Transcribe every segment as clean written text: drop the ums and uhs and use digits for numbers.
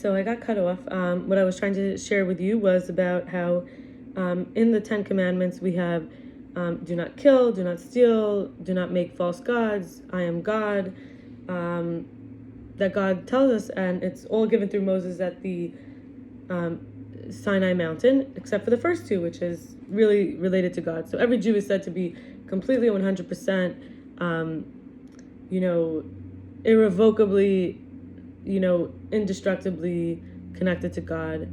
So I got cut off. What I was trying to share with you was about how in the Ten Commandments we have do not kill, do not steal, do not make false gods, I am God, that God tells us, and it's all given through Moses at the Sinai mountain, except for the first two, which is really related to God. So every Jew is said to be completely 100%, irrevocably, indestructibly connected to God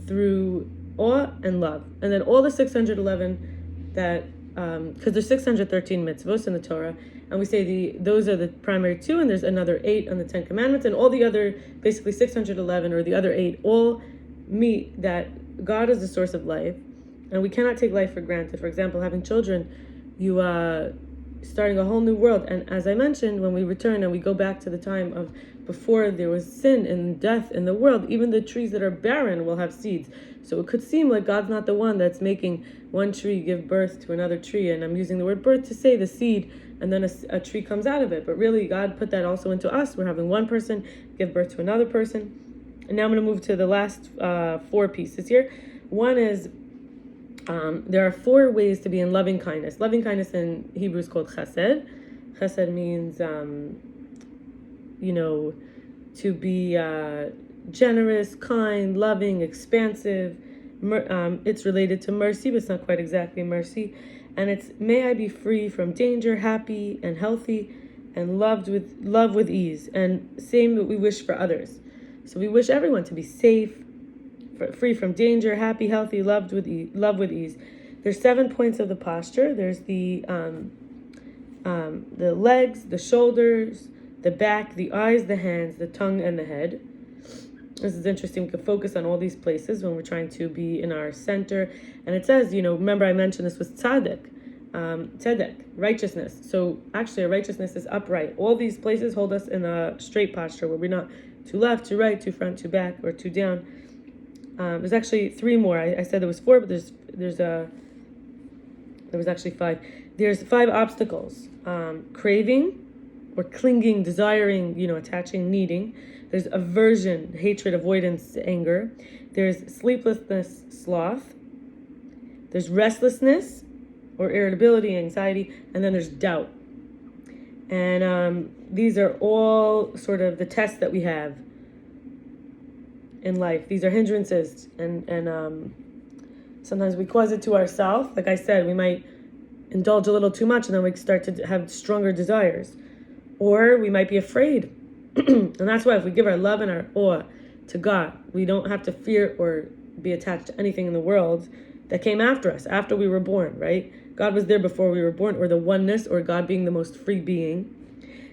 through awe and love. And then all the 611 that, because there's 613 mitzvos in the Torah, and we say those are the primary two, and there's another 8 on the 10 Commandments, and all the other, basically 611 or the other 8, all meet that God is the source of life, and we cannot take life for granted. For example, having children, you starting a whole new world. And as I mentioned, when we return and we go back to the time of before there was sin and death in the world, even the trees that are barren will have seeds. So it could seem like God's not the one that's making one tree give birth to another tree, and I'm using the word birth to say the seed, and then a tree comes out of it. But really, God put that also into us. We're having one person give birth to another person. And now I'm going to move to the last 4 pieces here. One is there are 4 ways to be in loving kindness. Loving kindness in Hebrew is called chesed. Chesed means, to be generous, kind, loving, expansive. It's related to mercy, but it's not quite exactly mercy. And it's, may I be free from danger, happy and healthy, and love with ease. And same that we wish for others. So we wish everyone to be safe, free from danger, happy, healthy, love with ease. There's 7 points of the posture. There's the legs, the shoulders, the back, the eyes, the hands, the tongue, and the head. This is interesting. We can focus on all these places when we're trying to be in our center. And it says, remember I mentioned this was tzedek, righteousness. So actually, our righteousness is upright. All these places hold us in a straight posture where we're not too left, too right, too front, too back, or too down. There's actually 3 more. I said there was 4, but there was actually 5. There's 5 obstacles: craving, or clinging, desiring, attaching, needing. There's aversion, hatred, avoidance, anger. There's sleeplessness, sloth. There's restlessness, or irritability, anxiety, and then there's doubt. And these are all sort of the tests that we have in life. These are hindrances, and sometimes we cause it to ourselves. Like I said, we might indulge a little too much, and then we start to have stronger desires. Or we might be afraid. And that's why if we give our love and our awe to God, we don't have to fear or be attached to anything in the world that came after us, after we were born, right? God was there before we were born, or the oneness, or God being the most free being.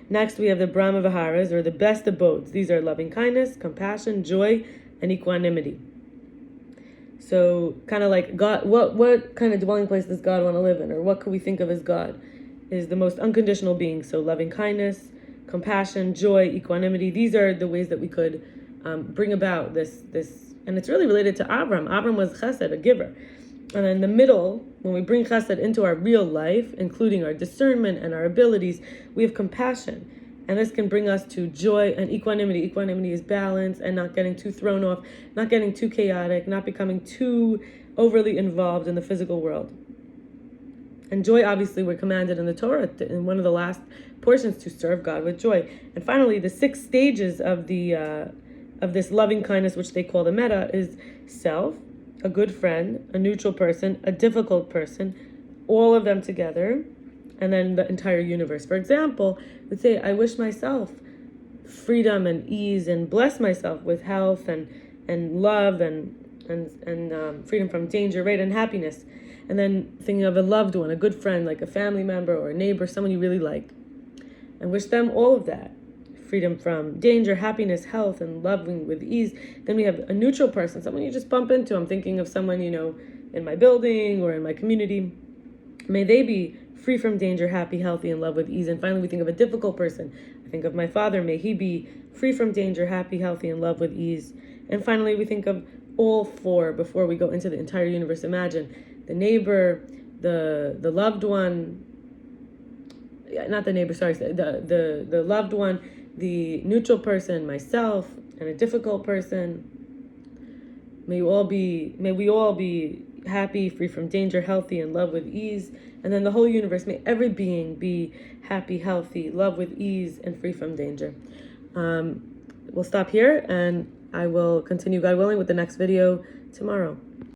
Next, we have the Brahma Viharas, or the best abodes. These are loving kindness, compassion, joy, and equanimity. So kind of like God, what kind of dwelling place does God want to live in, or what could we think of as God? Is the most unconditional being. So loving kindness, compassion, joy, equanimity. These are the ways that we could bring about this, and it's really related to Avram. Avram was chesed, a giver. And in the middle, when we bring chesed into our real life, including our discernment and our abilities, we have compassion. And this can bring us to joy and equanimity. Equanimity is balance and not getting too thrown off, not getting too chaotic, not becoming too overly involved in the physical world. And joy, obviously, we're commanded in the Torah, in one of the last portions, to serve God with joy. And finally, the 6 stages of this loving kindness, which they call the metta, is self, a good friend, a neutral person, a difficult person, all of them together, and then the entire universe. For example, let's say I wish myself freedom and ease, and bless myself with health and love and freedom from danger, right, and happiness. And then thinking of a loved one, a good friend, like a family member or a neighbor, someone you really like, and wish them all of that. Freedom from danger, happiness, health, and loving with ease. Then we have a neutral person, someone you just bump into. I'm thinking of someone, in my building or in my community. May they be free from danger, happy, healthy, and love with ease. And finally, we think of a difficult person. I think of my father. May he be free from danger, happy, healthy, and love with ease. And finally, we think of all 4 before we go into the entire universe. Imagine the neighbor, the loved one, not the neighbor, sorry, the loved one, the neutral person, myself, and a difficult person. May we all be happy, free from danger, healthy, and love with ease. And then the whole universe, may every being be happy, healthy, love with ease, and free from danger. We'll stop here, and I will continue, God willing, with the next video tomorrow.